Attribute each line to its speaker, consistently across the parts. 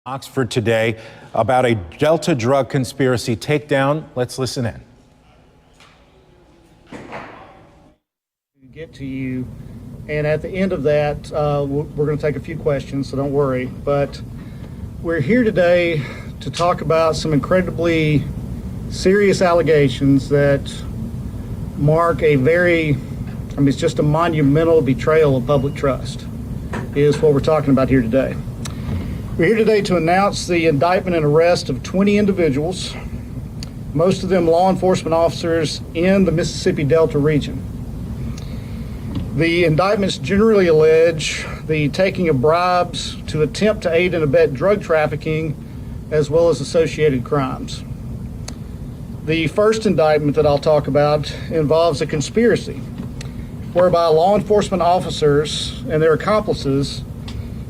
Speaker 1: Oxford today about a Delta drug conspiracy takedown. Let's listen in.
Speaker 2: Get to you, and at the end of that, we're going to take a few questions, so don't worry. But we're here today to talk about some incredibly serious allegations that mark it's just a monumental betrayal of public trust, is what we're talking about here today. We're here today to announce the indictment and arrest of 20 individuals, most of them law enforcement officers in the Mississippi Delta region. The indictments generally allege the taking of bribes to attempt to aid and abet drug trafficking, as well as associated crimes. The first indictment that I'll talk about involves a conspiracy whereby law enforcement officers and their accomplices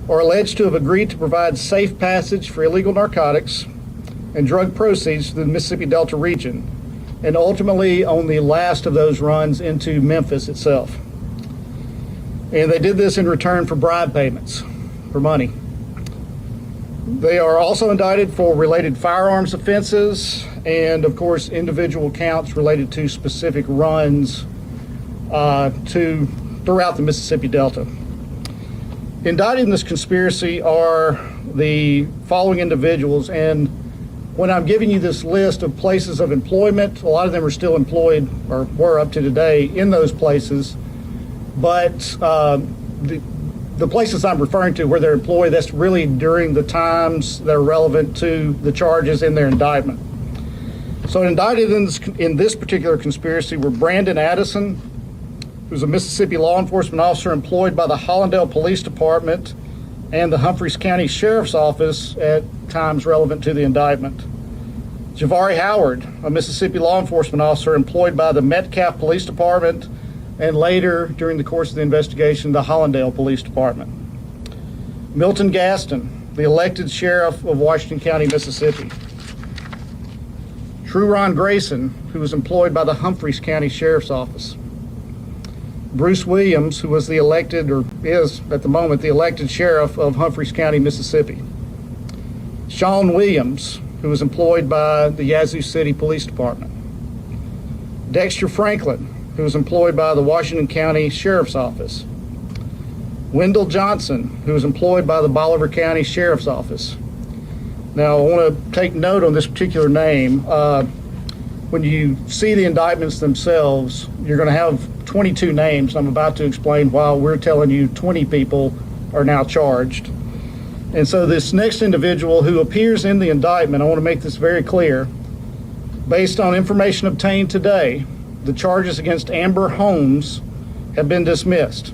Speaker 2: are alleged to have agreed to provide safe passage for illegal narcotics and drug proceeds to the Mississippi Delta region, and ultimately on the last of those runs into Memphis itself. And they did this in return for bribe payments, for money. They are also indicted for related firearms offenses and, of course, individual counts related to specific runs throughout the Mississippi Delta. Indicted in this conspiracy are the following individuals, and when I'm giving you this list of places of employment, a lot of them are still employed, or were up to today, in those places, but the places I'm referring to where they're employed, that's really during the times that are relevant to the charges in their indictment. So indicted in this particular conspiracy were Brandon Addison, who's a Mississippi law enforcement officer employed by the Hollandale Police Department and the Humphreys County Sheriff's Office at times relevant to the indictment. Javari Howard, a Mississippi law enforcement officer employed by the Metcalf Police Department and later, during the course of the investigation, the Hollandale Police Department. Milton Gaston, the elected sheriff of Washington County, Mississippi. Truron Grayson, who was employed by the Humphreys County Sheriff's Office. Bruce Williams, who was the elected, or is at the moment, the elected sheriff of Humphreys County, Mississippi. Sean Williams, who was employed by the Yazoo City Police Department. Dexter Franklin, who was employed by the Washington County Sheriff's Office. Wendell Johnson, who was employed by the Bolivar County Sheriff's Office. Now, I want to take note on this particular name. When you see the indictments themselves, you're going to have 22 names. I'm about to explain why we're telling you 20 people are now charged. And so this next individual who appears in the indictment, I want to make this very clear. Based on information obtained today, the charges against Amber Holmes have been dismissed.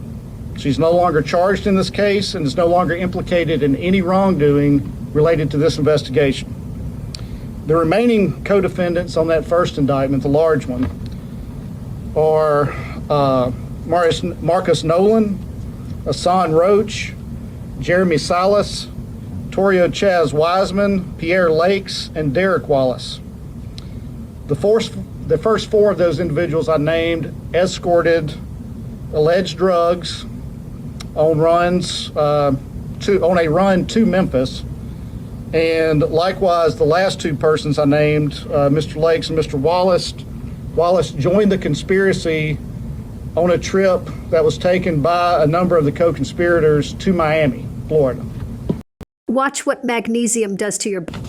Speaker 2: She's no longer charged in this case and is no longer implicated in any wrongdoing related to this investigation. The remaining co-defendants on that first indictment, the large one, are Marcus Nolan, Hassan Roach, Jeremy Salas, Torio Chaz Wiseman, Pierre Lakes, and Derek Wallace. The first four of those individuals I named escorted alleged drugs on runs on a run to Memphis, and likewise the last two persons I named, Mr. Lakes and Mr. Wallace joined the conspiracy on a trip that was taken by a number of the co-conspirators to Miami, Florida.
Speaker 3: Watch what magnesium does to your body.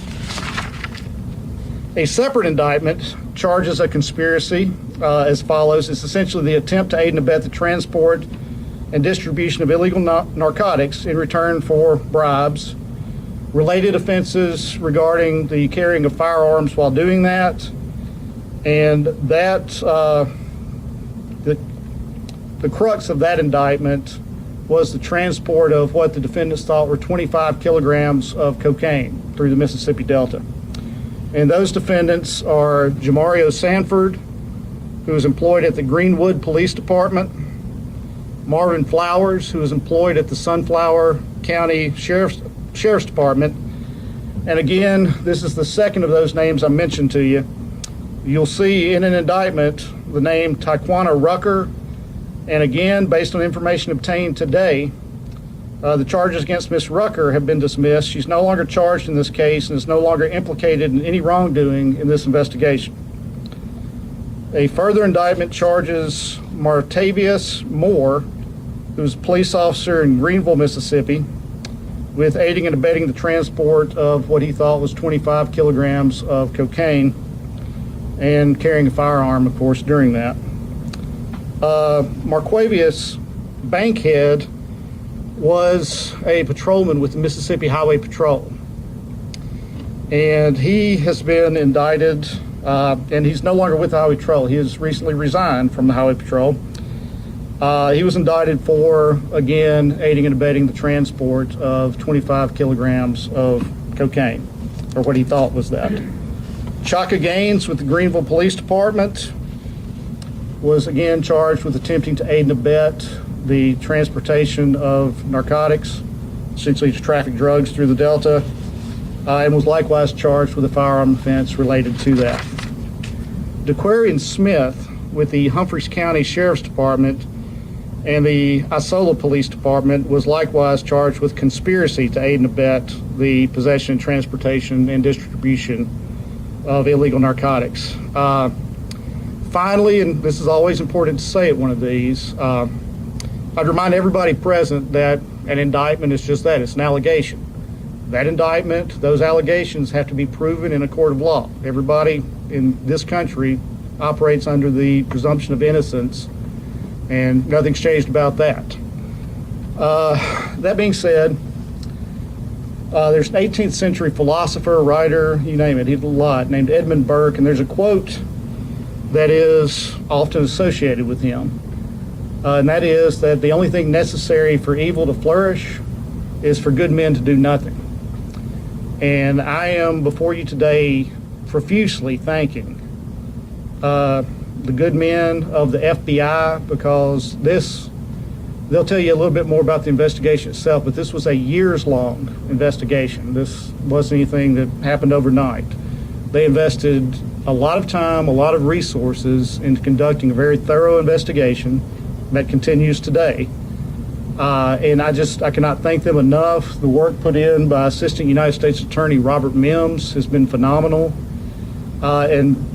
Speaker 2: A separate indictment charges a conspiracy as follows. It's essentially the attempt to aid and abet the transport and distribution of illegal narcotics in return for bribes, related offenses regarding the carrying of firearms while doing that, and that the crux of that indictment was the transport of what the defendants thought were 25 kilograms of cocaine through the Mississippi Delta. And those defendants are Jamario Sanford, who is employed at the Greenwood Police Department, Marvin Flowers, who is employed at the Sunflower County Sheriff's Department. And again, this is the second of those names I mentioned to you. You'll see in an indictment the name Taquana Rucker, and again, based on information obtained today, The charges against Ms. Rucker have been dismissed. She's no longer charged in this case and is no longer implicated in any wrongdoing in this investigation. A further indictment charges Martavius Moore, who's a police officer in Greenville, Mississippi, with aiding and abetting the transport of what he thought was 25 kilograms of cocaine and carrying a firearm, of course, during that. Marquavius Bankhead was a patrolman with the Mississippi Highway Patrol, and he has been indicted, and he's no longer with the Highway Patrol. He has recently resigned from the Highway Patrol. He was indicted for, again, aiding and abetting the transport of 25 kilograms of cocaine, or what he thought was that. Chaka Gaines with the Greenville Police Department was again charged with attempting to aid and abet the transportation of narcotics, essentially to traffic drugs through the Delta, and was likewise charged with a firearm offense related to that. DeQuarian Smith with the Humphreys County Sheriff's Department and the Isola Police Department was likewise charged with conspiracy to aid and abet the possession, transportation, and distribution of illegal narcotics. Finally, and this is always important to say at one of these, I'd remind everybody present that an indictment is just that, it's an allegation. That indictment, those allegations have to be proven in a court of law. Everybody in this country operates under the presumption of innocence, and nothing's changed about that. That being said, there's an 18th century philosopher, writer, you name it, he did a lot, named Edmund Burke, and there's a quote that is often associated with him. And that is that the only thing necessary for evil to flourish is for good men to do nothing. And I am before you today profusely thanking the good men of the FBI, because they'll tell you a little bit more about the investigation itself, but this was a years-long investigation. This wasn't anything that happened overnight. They invested a lot of time, a lot of resources into conducting a very thorough investigation that continues today. And I cannot thank them enough. The work put in by Assistant United States Attorney Robert Mims has been phenomenal. And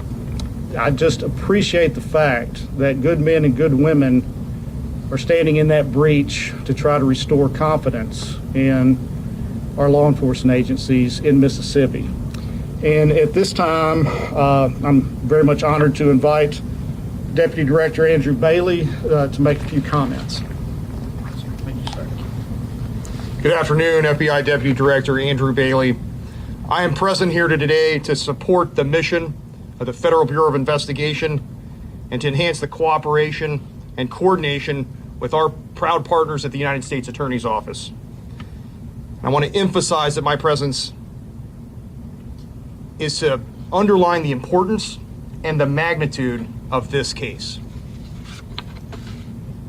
Speaker 2: I just appreciate the fact that good men and good women are standing in that breach to try to restore confidence in our law enforcement agencies in Mississippi. And at this time, I'm very much honored to invite Deputy Director Andrew Bailey to make a few comments. Thank you, sir.
Speaker 4: Good afternoon, FBI Deputy Director Andrew Bailey. I am present here today to support the mission of the Federal Bureau of Investigation and to enhance the cooperation and coordination with our proud partners at the United States Attorney's Office. I want to emphasize that my presence is to underline the importance and the magnitude of this case.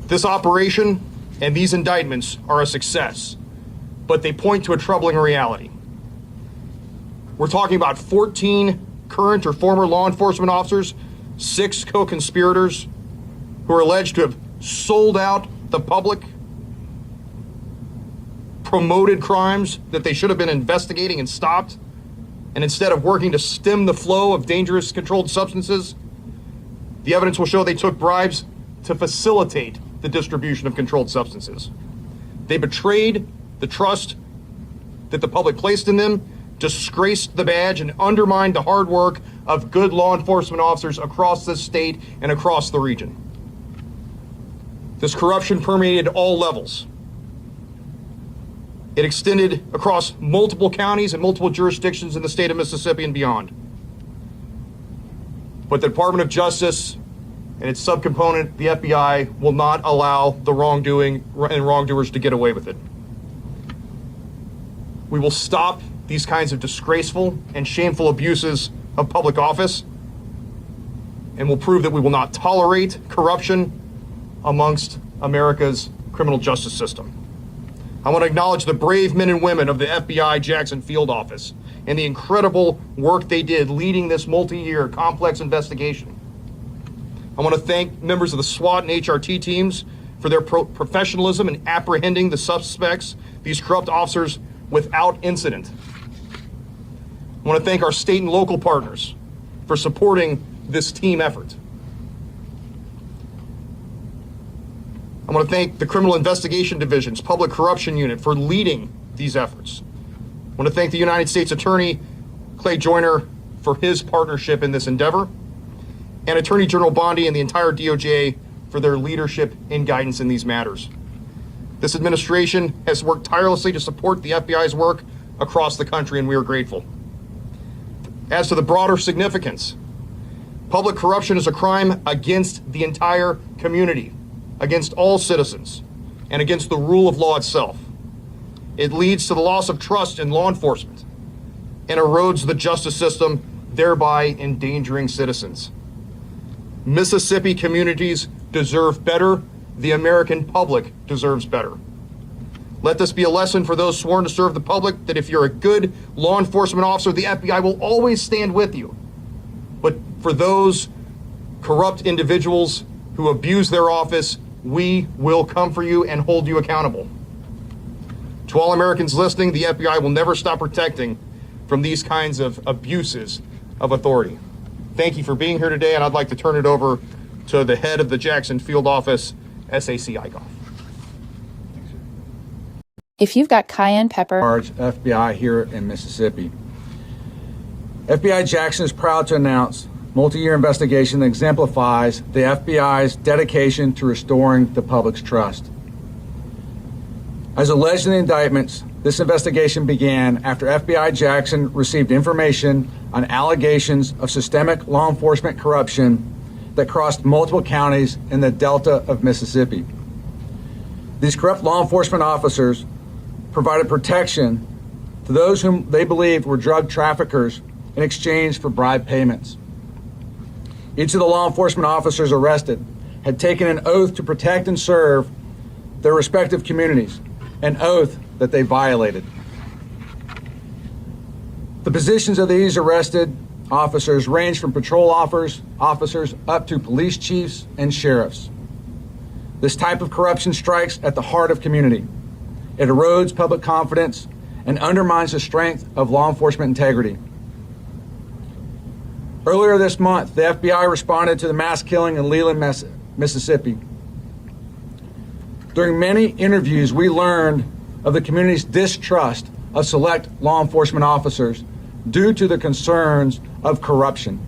Speaker 4: This operation and these indictments are a success, but they point to a troubling reality. We're talking about 14 current or former law enforcement officers, 6 co-conspirators who are alleged to have sold out the public, promoted crimes that they should have been investigating and stopped, and instead of working to stem the flow of dangerous controlled substances, the evidence will show they took bribes to facilitate the distribution of controlled substances. They betrayed the trust that the public placed in them, disgraced the badge, and undermined the hard work of good law enforcement officers across this state and across the region. This corruption permeated all levels. It extended across multiple counties and multiple jurisdictions in the state of Mississippi and beyond. But the Department of Justice and its subcomponent, the FBI, will not allow the wrongdoing and wrongdoers to get away with it. We will stop these kinds of disgraceful and shameful abuses of public office, and will prove that we will not tolerate corruption amongst America's criminal justice system. I want to acknowledge the brave men and women of the FBI Jackson Field Office and the incredible work they did leading this multi-year complex investigation. I want to thank members of the SWAT and HRT teams for their professionalism in apprehending the suspects, these corrupt officers, without incident. I want to thank our state and local partners for supporting this team effort. I want to thank the Criminal Investigation Division's Public Corruption Unit for leading these efforts. I want to thank the United States Attorney, Clay Joyner, for his partnership in this endeavor, and Attorney General Bondi and the entire DOJ for their leadership and guidance in these matters. This administration has worked tirelessly to support the FBI's work across the country, and we are grateful. As to the broader significance, public corruption is a crime against the entire community, against all citizens, and against the rule of law itself. It leads to the loss of trust in law enforcement and erodes the justice system, thereby endangering citizens. Mississippi communities deserve better. The American public deserves better. Let this be a lesson for those sworn to serve the public that if you're a good law enforcement officer, the FBI will always stand with you. But for those corrupt individuals who abuse their office, we will come for you and hold you accountable. To all Americans listening, the FBI will never stop protecting from these kinds of abuses of authority. Thank you for being here today, and I'd like to turn it over to the head of the Jackson Field Office, SAC Eichhoff.
Speaker 5: If you've got cayenne pepper,
Speaker 6: FBI here in Mississippi. FBI Jackson is proud to announce multi-year investigation that exemplifies the FBI's dedication to restoring the public's trust. As alleged in the indictments, this investigation began after FBI Jackson received information on allegations of systemic law enforcement corruption that crossed multiple counties in the Delta of Mississippi. These corrupt law enforcement officers provided protection to those whom they believed were drug traffickers in exchange for bribe payments. Each of the law enforcement officers arrested had taken an oath to protect and serve their respective communities, an oath that they violated. The positions of these arrested officers range from patrol officers up to police chiefs and sheriffs. This type of corruption strikes at the heart of community. It erodes public confidence and undermines the strength of law enforcement integrity. Earlier this month, the FBI responded to the mass killing in Leland, Mississippi. During many interviews, we learned of the community's distrust of select law enforcement officers due to the concerns of corruption.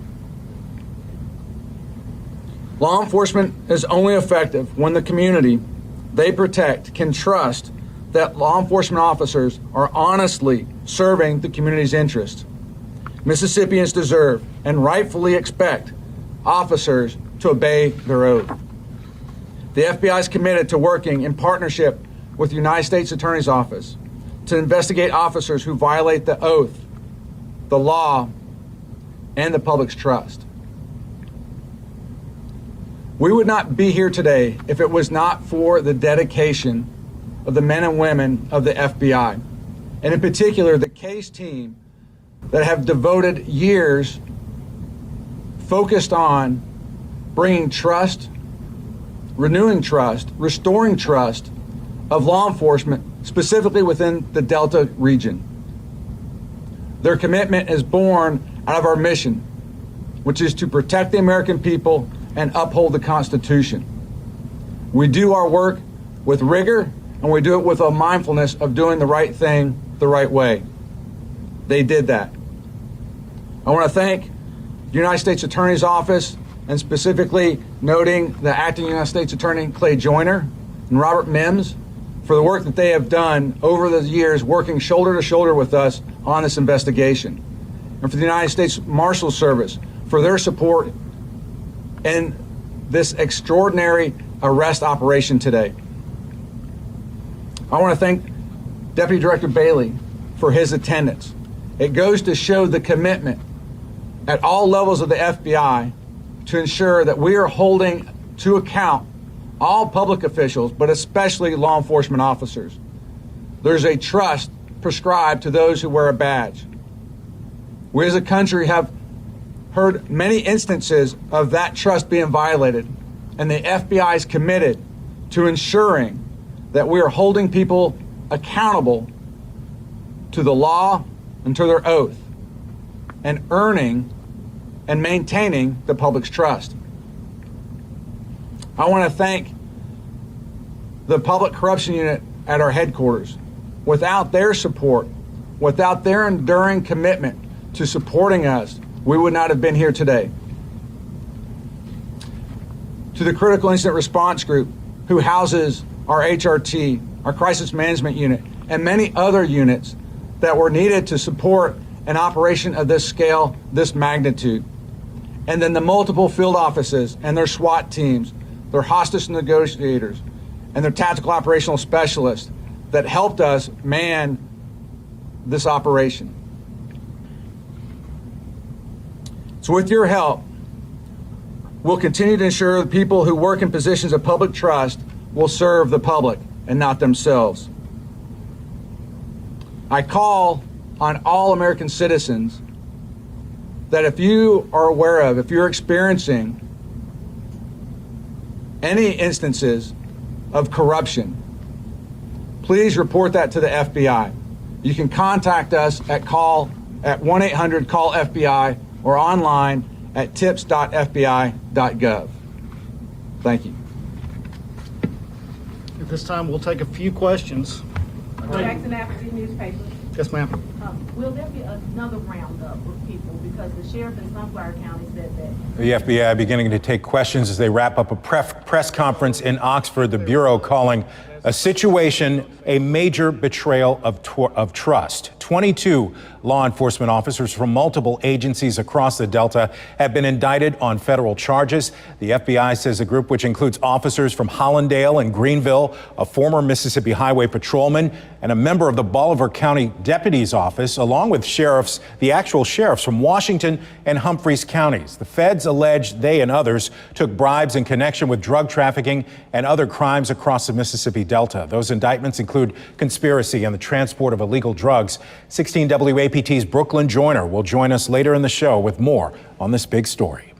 Speaker 6: Law enforcement is only effective when the community they protect can trust that law enforcement officers are honestly serving the community's interests. Mississippians deserve and rightfully expect officers to obey their oath. The FBI is committed to working in partnership with the United States Attorney's Office to investigate officers who violate the oath, the law, and the public's trust. We would not be here today if it was not for the dedication of the men and women of the FBI, and in particular the case team that have devoted years focused on bringing trust, renewing trust, restoring trust of law enforcement, specifically within the Delta region. Their commitment is born out of our mission, which is to protect the American people and uphold the Constitution. We do our work with rigor, and we do it with a mindfulness of doing the right thing the right way. They did that. I want to thank the United States Attorney's Office, and specifically noting the Acting United States Attorney Clay Joyner and Robert Mims for the work that they have done over the years, working shoulder to shoulder with us on this investigation. And for the United States Marshal Service for their support in this extraordinary arrest operation today. I want to thank Deputy Director Bailey for his attendance. It goes to show the commitment at all levels of the FBI to ensure that we are holding to account all public officials, but especially law enforcement officers. There's a trust prescribed to those who wear a badge. We as a country have heard many instances of that trust being violated, and the FBI is committed to ensuring that we are holding people accountable to the law and to their oath, and earning and maintaining the public's trust. I want to thank the Public Corruption Unit at our headquarters. Without their support, without their enduring commitment to supporting us, we would not have been here today. To the Critical Incident Response Group, who houses our HRT, our Crisis Management Unit, and many other units that were needed to support an operation of this scale, this magnitude. And then the multiple field offices and their SWAT teams, their hostage negotiators, and their tactical operational specialists that helped us man this operation. So with your help, we'll continue to ensure the people who work in positions of public trust will serve the public and not themselves. I call on all American citizens that if you are aware of, if you're experiencing any instances of corruption, please report that to the FBI. You can contact us at 1-800-CALL-FBI or online at tips.fbi.gov. Thank you.
Speaker 2: At this time, we'll take a few questions.
Speaker 7: Jackson Appleton newspaper.
Speaker 2: Yes, ma'am.
Speaker 7: Will there be another roundup with people? Because the sheriff in Sunflower County said that.
Speaker 1: The FBI beginning to take questions as they wrap up a press conference in Oxford. The Bureau calling a situation a major betrayal of trust. 22 law enforcement officers from multiple agencies across the Delta have been indicted on federal charges. The FBI says a group which includes officers from Hollandale and Greenville, a former Mississippi Highway patrolman, and a member of the Bolivar County Deputy's Office, along with the actual sheriffs from Washington and Humphreys counties. The feds allege they and others took bribes in connection with drug trafficking and other crimes across the Mississippi Delta. Those indictments include conspiracy and the transport of illegal drugs. 16 WAPT's Brooklyn Joyner will join us later in the show with more on this big story.